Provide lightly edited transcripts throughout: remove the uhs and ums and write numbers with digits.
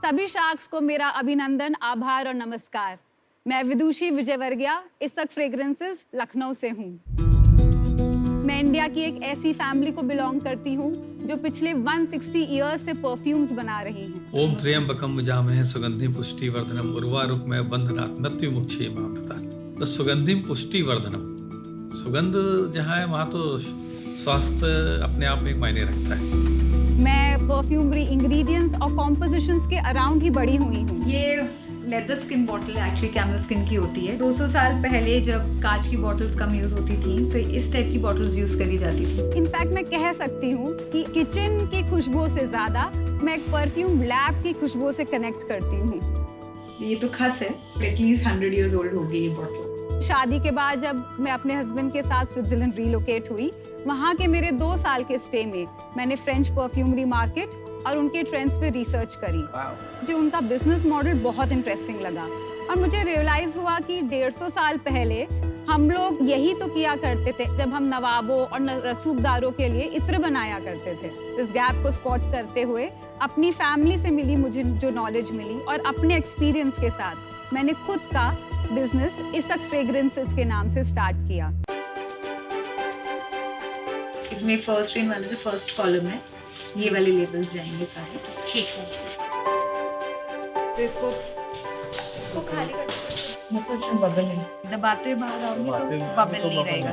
सभी शार्क्स को मेरा अभिनंदन, आभार और नमस्कार। मैं विदुषी विजयवर्गीय, इसक फ्रेग्रेंसेस, लखनऊ से हूँ। मैं इंडिया की एक ऐसी फैमिली को बिलोंग करती हूँ जो पिछले 160 ईयर्स से परफ्यूम्स बना रही हैं। ओम त्र्यंबकम यजामहे सुगंधिम पुष्टिवर्धनम उर्वारुकमेव बंधनात् मृत्युमुक्षेमामृतात्। तो सुगंधिम पुष्टिवर्धनम, सुगंध जहाँ है वहाँ तो स्वास्थ्य अपने आप में एक मायने रखता है। मैं परफ्यूमरी इंग्रेडिएंट्स और कॉम्पोजिशंस के अराउंड ही बड़ी हुई हूँ। ये leather skin bottle actually camel skin की होती है। 200 साल पहले जब कांच की बॉटल्स कम यूज होती थी तो इस टाइप की बॉटल्स यूज करी जाती थी। इनफैक्ट मैं कह सकती हूँ कि किचन की खुशबू से ज्यादा मैं एक परफ्यूम लैब की खुशबू से कनेक्ट करती हूँ। ये तो खास है, एटलीस्ट 100 इयर्स ओल्ड होगी ये बॉटल। शादी के बाद जब मैं अपने हस्बैंड के साथ स्विट्जरलैंड रिलोकेट हुई, वहाँ के मेरे 2 साल के स्टे में मैंने फ्रेंच परफ्यूमरी मार्केट और उनके ट्रेंड्स पे रिसर्च करी। जो उनका बिजनेस मॉडल बहुत इंटरेस्टिंग लगा और मुझे रियलाइज हुआ कि 150 साल पहले हम लोग यही तो किया करते थे जब हम नवाबों और रसूखदारों के लिए इत्र बनाया करते थे। इस गैप को स्पॉट करते हुए अपनी फैमिली से मिली मुझे जो नॉलेज मिली और अपने एक्सपीरियंस के साथ मैंने खुद का बिजनेस इसक फ्रेग्रेंसेस के नाम से स्टार्ट किया। इसमें फर्स्ट रेन वाला जो फर्स्ट कॉलम है, ये वाले लेबल्स जाएंगे सारे। ठीक है, तो इसको खाली कर बबल है, दबाते हुए बाहर आओगे तो बबल नहीं रहेगा।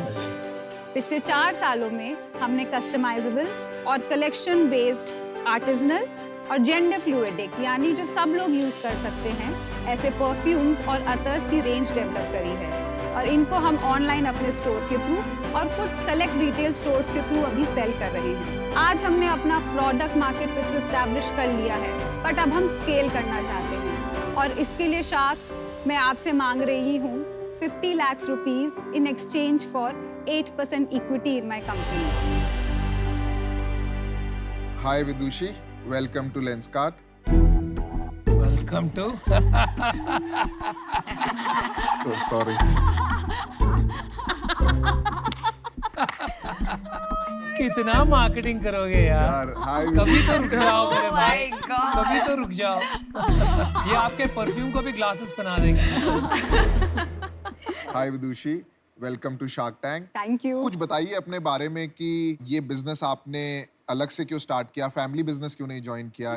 पिछले 4 सालों में हमने कस्टमाइजेबल और कलेक्शन बेस्ड आर्टिजनल और जेंडर फ्लूइडिक यानी जो सब लोग यूज कर सकते हैं ऐसे परफ्यूम्स और अतर्स की रेंज डेवलप करी है और इनको हम ऑनलाइन अपने स्टोर के थ्रू और कुछ सेलेक्ट रिटेल स्टोर्स के थ्रू अभी सेल कर रहे हैं। आज हमने अपना प्रोडक्ट मार्केट फिट एस्टैब्लिश कर लिया है, बट अब हम स्केल करना चाहते हैं और इसके लिए शार्क्स मैं आपसे मांग रही हूँ 50 lakh rupees in exchange for 8% equity in my company. Hi Vidushi, welcome to Lenskart. Welcome to sorry. कितना मार्केटिंग करोगे यार? हाय कभी तो रुक जाओ मेरे भाई, कभी तो रुक जाओ। ये आपके परफ्यूम को भी ग्लासेस बना देंगे। Hi Vidushi, welcome to Shark Tank. Thank you. कुछ बताइए अपने बारे में कि ये बिजनेस आपने अलग से क्यों स्टार्ट किया, फैमिली बिजनेस क्यों नहीं ज्वाइन किया?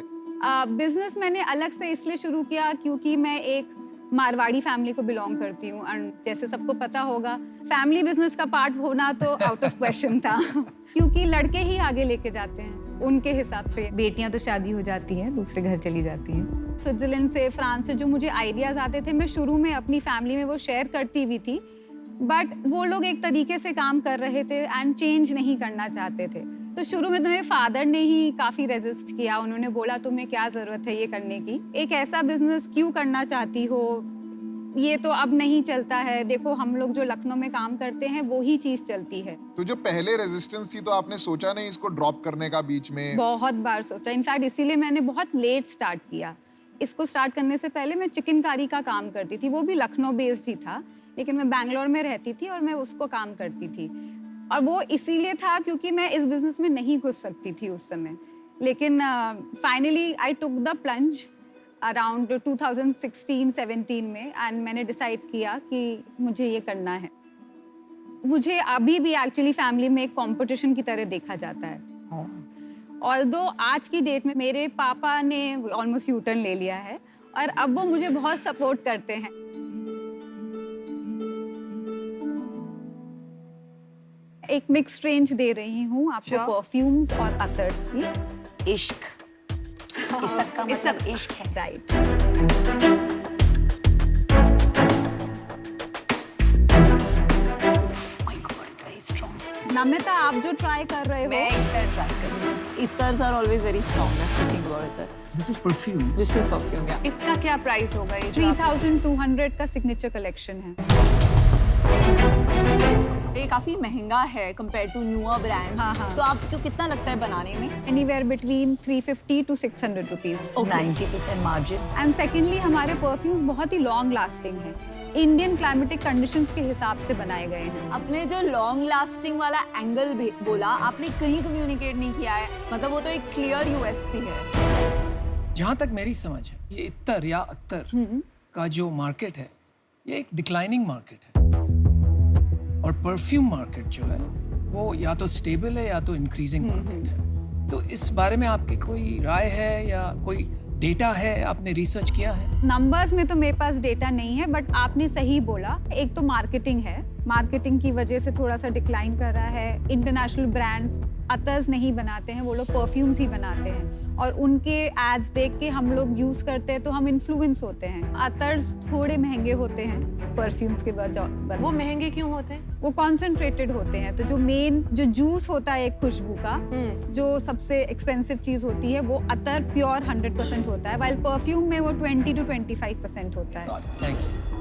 बिजनेस मैंने अलग से इसलिए शुरू किया क्योंकि मैं एक मारवाड़ी फैमिली को बिलोंग करती हूँ और जैसे सबको पता होगा फैमिली बिजनेस का पार्ट होना तो आउट ऑफ क्वेश्चन था क्योंकि लड़के ही आगे लेके जाते हैं उनके हिसाब से। बेटियां तो शादी हो जाती हैं, दूसरे घर चली जाती हैं। स्विट्जरलैंड से, फ्रांस से जो मुझे आइडियाज आते थे मैं शुरू में अपनी फैमिली में वो शेयर करती भी थी, बट वो लोग एक तरीके से काम कर रहे थे एंड चेंज नहीं करना चाहते थे। तो शुरू में तो मेरे फादर ने ही काफी रेजिस्ट किया, उन्होंने बोला तुम्हें क्या जरूरत है ये करने की, एक ऐसा बिजनेस क्यों करना चाहती हो, ये तो अब नहीं चलता है, देखो हम लोग जो लखनऊ में काम करते हैं वो ही चीज चलती है। तो जो पहले रेजिस्टेंस थी तो आपने सोचा नहीं इसको ड्रॉप करने का बीच में? बहुत बार सोचा, इनफैक्ट इसीलिए मैंने बहुत लेट स्टार्ट किया। इसको स्टार्ट करने से पहले मैं चिकनकारी का काम करती थी, वो भी लखनऊ बेस्ड ही था, लेकिन मैं बैंगलोर में रहती थी और मैं उसको काम करती थी और वो इसीलिए था क्योंकि मैं इस बिजनेस में नहीं घुस सकती थी उस समय। लेकिन finally I took the plunge around 2016-17 में एंड मैंने डिसाइड किया कि मुझे ये करना है। मुझे अभी भी एक्चुअली फैमिली में एक कंपटीशन की तरह देखा जाता है। ऑल्दो आज की डेट में मेरे पापा ने ऑलमोस्ट यू टर्न ले लिया है और अब वो मुझे बहुत सपोर्ट करते हैं। एक मिक्स रेंज दे रही हूँ आपको परफ्यूम्स और अतर्स की। इश्क, इसक का मतलब इश्क है, right. My God, it's very strong. Namita, आप जो ट्राई कर रहे हो, मैं इतर ट्राई करूंगी। Ethers are always very strong. That's the thing about ether. This is perfume. This is perfume, yeah. इसका क्या प्राइस होगा? ये 3200 का सिग्नेचर कलेक्शन है। ये काफी महंगा है compared to newer brands. हाँ। तो आपको कितना लगता है बनाने में? Anywhere between 350 to 600 rupees. 90% margin. And secondly हमारे परफ्यूम्स बहुत ही लॉन्ग लास्टिंग हैं, इंडियन क्लाइमेटिक कंडीशंस के हिसाब से बनाए गए हैं। आपने जो लॉन्ग लास्टिंग वाला एंगल बोला, आपने कहीं कम्युनिकेट नहीं किया है, मतलब वो तो एक क्लियर यूएसपी है। जहाँ तक मेरी समझ है, ये इत्तर या अत्तर का जो मार्केट है, ये एक डिक्लाइनिंग मार्केट है, और परफ्यूम मार्केट जो है वो या तो स्टेबल है या तो इंक्रीजिंग मार्केट है। तो इस बारे में आपकी कोई राय है या कोई डेटा है, आपने रिसर्च किया है? नंबर्स में तो मेरे पास डेटा नहीं है, बट आपने सही बोला। एक तो मार्केटिंग है, मार्केटिंग की वजह से थोड़ा सा डिक्लाइन कर रहा है। इंटरनेशनल ब्रांड्स अतर्स नहीं बनाते हैं, वो लोग परफ्यूम्स ही बनाते हैं, और उनके एड्स देख के हम लोग यूज करते हैं तो हम इन्फ्लुएंस होते हैं। अतर्स थोड़े महंगे होते हैं परफ्यूम्स के बजाय। वो महंगे क्यों होते हैं? वो कॉन्सेंट्रेटेड होते हैं, तो जो मेन जो जूस होता है एक खुशबू का, जो सबसे एक्सपेंसिव चीज होती है, वो अतर प्योर 100% होता है, वाइल परफ्यूम में वो 20 to 25% होता है। Thank you.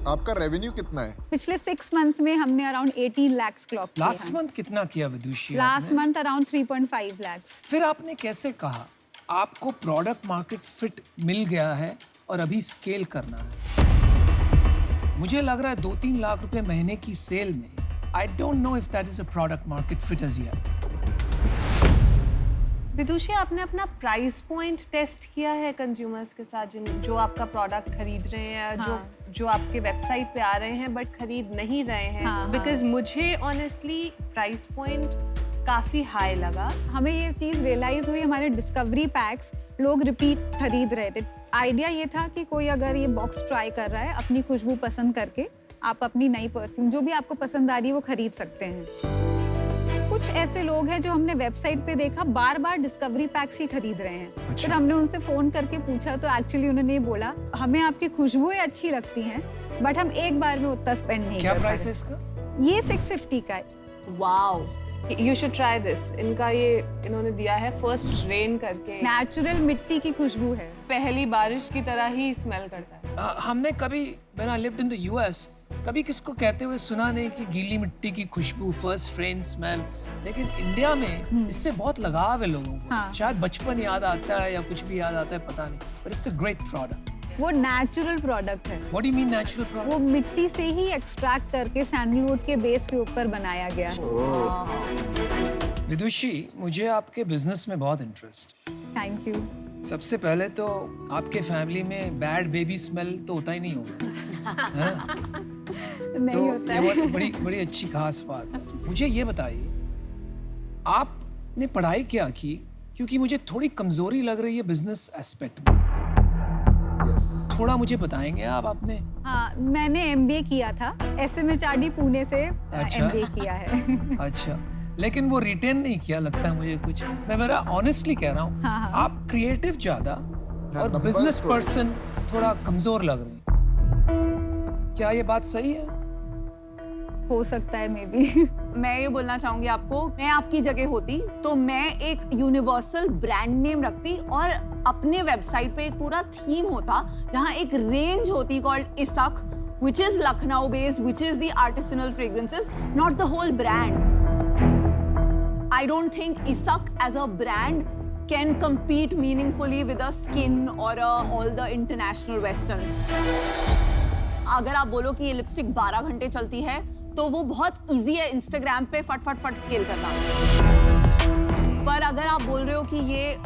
आपका रेवेन्यू कितना है? पिछले 6 months में हमने अराउंड 18 lakhs क्लॉक किया। लास्ट मंथ कितना किया Vidushi? Last month around 3.5 lakhs। फिर आपने कैसे कहा आपको प्रोडक्ट मार्केट फिट मिल गया है और अभी स्केल करना है? मुझे लग रहा है 2-3 लाख रुपए महीने की सेल में, I don't know if that is a product market fit as yet. Vidushi, आपने अपना प्राइस पॉइंट टेस्ट किया है कंज्यूमर्स के साथ, जो आपका प्रोडक्ट खरीद रहे हैं, जो आपके वेबसाइट पे आ रहे हैं बट खरीद नहीं रहे हैं? बिकॉज मुझे ऑनेस्टली प्राइस पॉइंट काफी हाई लगा। हमें ये चीज रियलाइज हुई, हमारे डिस्कवरी पैक्स लोग रिपीट खरीद रहे थे। आइडिया ये था कि कोई अगर ये बॉक्स ट्राई कर रहा है, अपनी खुशबू पसंद करके आप अपनी नई परफ्यूम जो भी आपको पसंद आ रही है वो खरीद सकते हैं। कुछ ऐसे लोग हैं जो हमने वेबसाइट पे देखा बार बार डिस्कवरी पैक्स ही खरीद रहे हैं। अच्छा। फिर हमने उनसे फोन करके पूछा तो एक्चुअली उन्होंने ये बोला, हमें आपकी खुशबुएं अच्छी लगती हैं बट हम एक बार में उतना स्पेंड नहीं क्या कर प्राइस पा है रहे। इसका? ये 650 का है। Wow, you should try this. इनका ये इन्होंने दिया है फर्स्ट रेन करके, नेचुरल मिट्टी की खुशबू है। पहली बारिश की तरह ही स्मेल करता है। हमने कभी when I lived in the US कभी किसको कहते हुए सुना नहीं कि गीली मिट्टी की खुशबू, फर्स्ट रेन स्मेल, लेकिन इंडिया में इससे बहुत लगाव है लोगों को। हाँ। शायद बचपन याद आता है या कुछ भी याद आता है, पता नहीं, but it's a great product. वो नेचुरल प्रोडक्ट है। What do you mean natural product? वो मिट्टी से ही एक्सट्रैक्ट करके सैंडलवुड के बेस के ऊपर बनाया गया है। विदुषी, मुझे आपके बिजनेस में बहुत इंटरेस्ट। Thank you. सबसे पहले तो आपके फैमिली में बैड बेबी स्मेल तो होता ही नहीं होगा, है ना? नहीं तो होता ये है। बहुत बड़ी बड़ी अच्छी खास बात है। मुझे ये बताइए, आपने पढ़ाई क्या की? क्योंकि मुझे थोड़ी कमजोरी लग रही है बिजनेस एस्पेक्ट में। थोड़ा मुझे बताएंगे आप? आपने हाँ, मैंने MBA किया था, SMHRD पुणे से अच्छा। MBA किया है। अच्छा, लेकिन वो रिटेन नहीं किया लगता है मुझे कुछ। मैं मेरा ऑनेस्टली कह रहा हूँ, हाँ, हाँ। आप क्रिएटिव ज्यादा और numbers बिजनेस थोड़े। पर्सन थोड़ा कमजोर लग रहे हैं। क्या ये बात सही है? हो सकता है मे बी। मैं ये बोलना चाहूंगी आपको, मैं आपकी जगह होती तो मैं एक यूनिवर्सल ब्रांड नेम रखती और अपने वेबसाइट पे एक पूरा थीम होता जहां एक रेंज होती कॉल्ड इसक, which is Lucknow based, which is the artisanal fragrances, not the whole brand. I don't think Isak as a brand can compete meaningfully with a Skin or all the international western. अगर आप बोलो कि ये lipstick 12 घंटे चलती है तो वो बहुत इजी है इंस्टाग्राम पे फट फट फट स्केल करना। पर अगर आप बोल रहे हो कि ये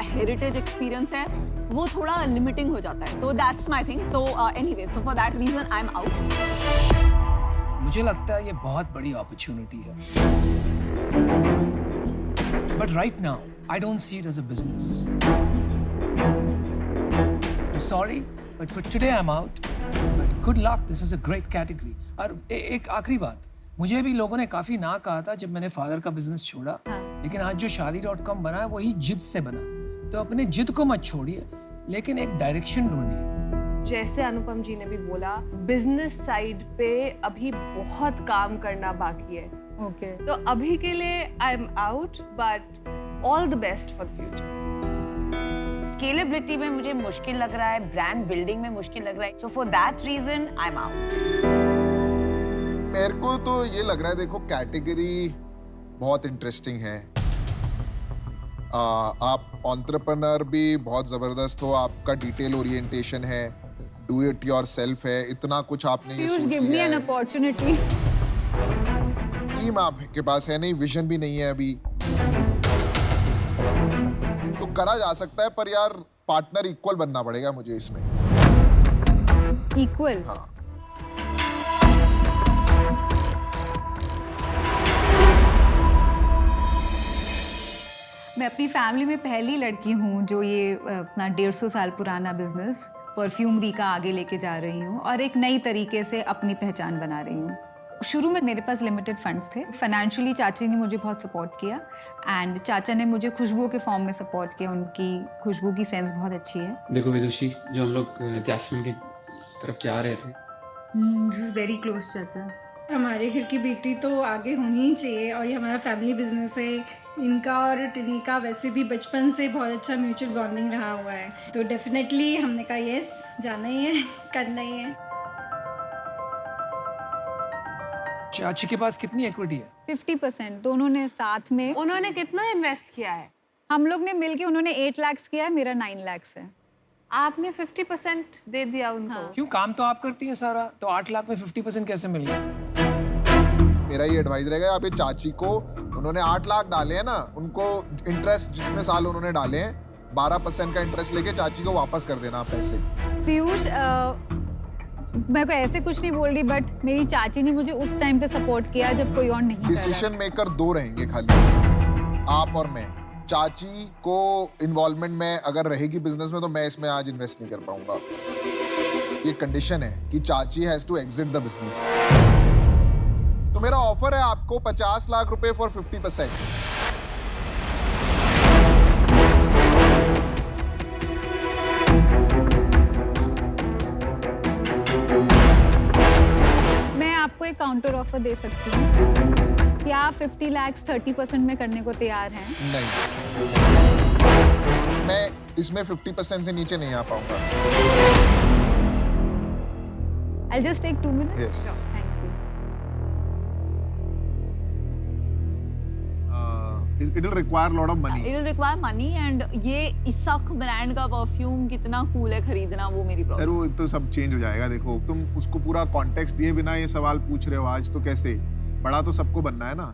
हेरिटेज एक्सपीरियंस है, वो थोड़ा लिमिटिंग हो जाता है। तो दैट्स माय थिंग। तो anyway, so for that reason I am out. मुझे लगता है ये बहुत बड़ी अपॉर्चुनिटी है, but right now I don't see it as a business. Sorry, but for today I am out, but good luck, this is a great category. और एक आखिरी बात, मुझे भी लोगों ने काफी ना कहा था जब मैंने फादर का बिजनेस छोड़ा, लेकिन आज जो शादी.com बना है वही जिद से बना। तो अपने जिद को मत छोड़िए, लेकिन एक डायरेक्शन ढूंढिए। जैसे अनुपम जी ने भी बोला, बिजनेस साइड पे अभी बहुत काम करना बाकी है। ओके। तो अभी के लिए आई am out, but all the best for the future. Scalability में मुझे मुश्किल लग रहा है, ब्रांड बिल्डिंग में मुश्किल लग रहा है, so for that reason I am out. मेरे को तो ये लग रहा है, देखो कैटेगरी बहुत इंटरेस्टिंग है। आप एंटरप्रेन्योर भी बहुत जबरदस्त हो, आपका डिटेल ओरिएंटेशन है, डू इट योरसेल्फ है, इतना कुछ आपने ये सोच गिव मी लिया एन है। अपॉर्चुनिटी। टीम आपके पास है नहीं, विजन भी नहीं है अभी, तो करा जा सकता है, पर यार पार्टनर इक्वल बनना पड़ेगा मुझे इसमें। इक्वल? हाँ। मैं अपनी फैमिली में पहली लड़की हूँ जो ये अपना 150 साल पुराना बिजनेस परफ्यूमरी का आगे लेके जा रही हूँ और एक नई तरीके से अपनी पहचान बना रही हूँ। शुरू में मेरे पास लिमिटेड फंड्स थे। फाइनेंशियली चाची ने मुझे बहुत सपोर्ट किया एंड चाचा ने मुझे खुशबू के फॉर्म में सपोर्ट किया। उनकी खुशबू की सेंस बहुत अच्छी है। देखो विदुषी, जो हम लोग जैस्मिन की तरफ जा रहे थे, दिस इज वेरी क्लोज चाचा। हमारे घर की बेटी तो आगे होनी ही चाहिए और ये हमारा फैमिली बिजनेस है। इनका और टिनी का वैसे भी बचपन से बहुत अच्छा म्यूचुअल बॉन्डिंग रहा हुआ है, तो डेफिनेटली हमने कहा यस, जाना ही है, करना ही है। चाची के पास कितनी इक्विटी है? 50%। दोनों ने साथ में। उन्होंने कितना इन्वेस्ट किया है? हम लोग ने मिलके, उन्होंने 8 लाख किया है, मेरा 9 लाख है। आपने 50% दे दिया उनको? हाँ। क्यों, काम तो आप करती हैं सारा, तो 8 लाख में 50% कैसे मिल गया? मेरा ये एडवाइस रहेगा, आप ये चाची को, उन्होंने 8 लाख डाले हैं ना, उनको इंटरेस्ट जितने साल उन्होंने डाले हैं 12% का इंटरेस्ट लेके चाची को वापस कर देना आप पैसे। पीयूष, मैं को ऐसे कुछ नहीं बोल रही, बट मेरी चाची ने मुझे उस टाइम पे सपोर्ट किया जब कोई और नहीं कर रहा। डिसीजन मेकर 2 रहेंगे खाली, आप और मैं। चाची को इन्वॉल्वमेंट में अगर रहेगी बिजनेस में तो मैं इसमें आज इन्वेस्ट नहीं कर पाऊंगा। ये कंडीशन है कि चाची has to exit the business. तो मेरा ऑफर है आपको 50 लाख रुपए फॉर 50%। मैं आपको एक काउंटर ऑफर दे सकती हूँ। क्या आप 50 लाख 30% में करने को तैयार हैं? नहीं, मैं इसमें 50% से नीचे नहीं आ पाऊंगा। I'll just take 2 minutes. Yes. Sure, thank you. It will require a lot of money. It will require money and ये इसक ब्रांड का परफ्यूम कितना कूल है खरीदना, वो मेरी प्रॉब्लम। वो तो सब चेंज हो जाएगा। देखो, तुम उसको पूरा कॉन्टेक्स्ट दिए बिना ये सवाल पूछ रहे हो आज, तो कैसे? बड़ा तो सबको बनना है ना।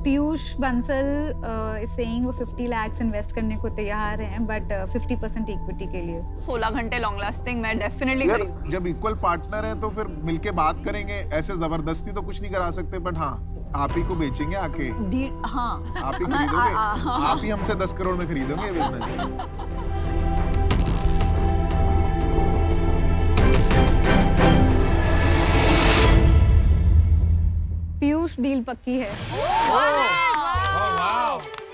पीयूष बंसल is saying वो 50 लाख इन्वेस्ट करने को तैयार हैं, बट 50% इक्विटी के लिए। 16 घंटे लॉन्ग लास्टिंग मैं डेफिनेटली यार, खरीदूंगी। जब इक्वल पार्टनर है तो फिर मिलके बात करेंगे। ऐसे जबरदस्ती तो कुछ नहीं करा सकते, बट हाँ, आप ही को बेचेंगे आके। हाँ, आप ही खरीदोगे, आप ही हमसे 10 करोड़ में खरीदोगे ये बिजनेस। पीयूष, डील पक्की है।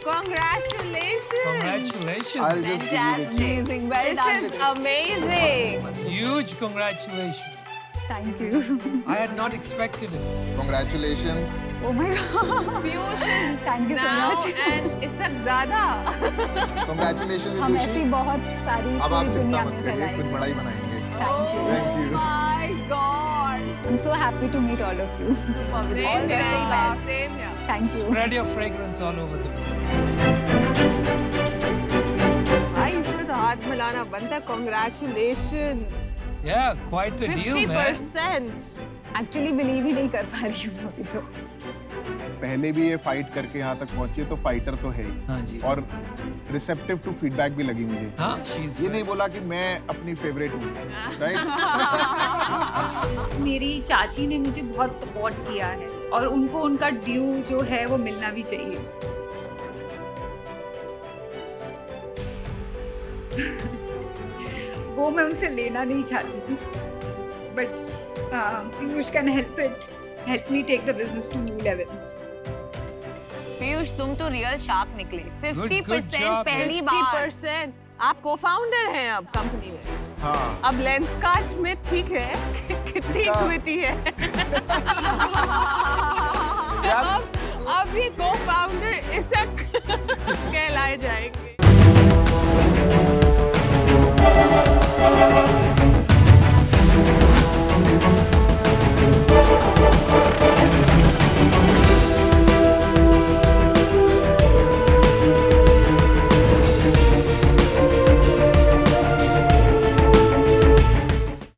Congratulations! Congratulations! I'll just give you the check. Amazing, well This done. is amazing. Huge congratulations! Thank you. I had not expected it. Congratulations. Oh my God. Piyush is Thank you so now much. and इसक ज़्यादा। Congratulations हम विदुषी। ऐसी बहुत सारी अब आप पूरी चिंता दुनिया मत में करिए, फैलाएंगे। कुछ बड़ा ही बनाएंगे। Thank you. Thank you. My God! I'm so happy to meet all of you. All the very best. Same here. Thank you. Spread your fragrance all over the world. भाई इसमें तो हाथ मिलाना बनता। Congratulations! Yeah, quite a deal, man. 50%. Actually believe ही नहीं कर पा रही हूँ अभी तो। पहले भी ये फाइट करके यहाँ तक पहुंची है, तो फाइटर तो है ही। हाँ जी। और रिसेप्टिव टू फीडबैक भी लगी मुझे। हाँ, she's ये नहीं बोला कि मैं अपनी फेवरेट हूँ, राइट? मेरी चाची ने मुझे बहुत सपोर्ट किया है और उनको उनका ड्यू जो है वो मिलना भी चाहिए। वो मैं उनसे लेना नहीं चाहती थी, but Piyush can help me take the business to new levels. Piyush, तुम तो रियल शार्प निकले। 50% job, पहली बार। 50%. आप co-founder हैं अब कंपनी में। हाँ। अब लेंसकार्ट में ठीक है कितनी इक्विटी है। अब ये co-founder इसक कहलाए जाएंगे।